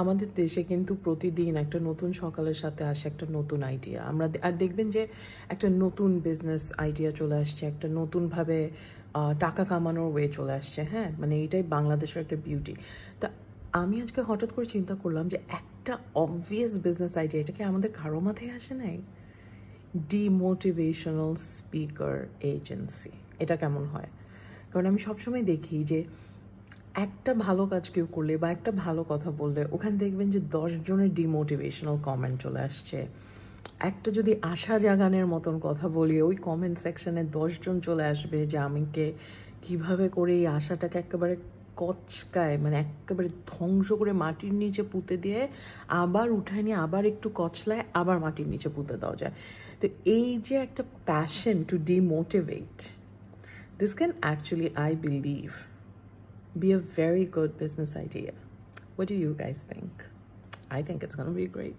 আমাদের দেশে কিন্তু প্রতিদিন একটা নতুন সকালের সাথে আসে একটা নতুন আইডিয়া। আমরা আর দেখবেন যে একটা নতুন বিজনেস আইডিয়া চলে আসছে, একটা নতুনভাবে টাকা কামানোর ওয়ে চলে আসছে। হ্যাঁ, মানে এইটাই বাংলাদেশের একটা বিউটি। তা আমি আজকে হঠাৎ করে চিন্তা করলাম যে একটা অবভিয়াস বিজনেস আইডিয়া, এটা কি আমাদের কারো মাথায় আসে নাই? ডিমোটিভেশনাল স্পিকার এজেন্সি, এটা কেমন হয়? কারণ আমি সবসময় দেখি যে একটা ভালো কাজ কেউ করলে বা একটা ভালো কথা বললে ওখানে দেখবেন যে 10 জনের ডিমোটিভেশনাল কমেন্ট চলে আসছে। একটা যদি আশা জাগানোর মতন কথা বলি, ওই কমেন্ট সেকশনে 10 জন চলে আসবে যে আমিকে কিভাবে করে এই আশাটাকে একেবারে কচকায়, মানে একেবারে ধ্বংস করে মাটির নিচে পুঁতে দিয়ে আবার উঠায় নিয়ে আবার একটু কচলায় আবার মাটির নিচে পুঁতে দেওয়া যায়। তো এই যে একটা passion to demotivate, this can actually, I believe, be a very good business idea. What do you guys think? I think it's going to be great.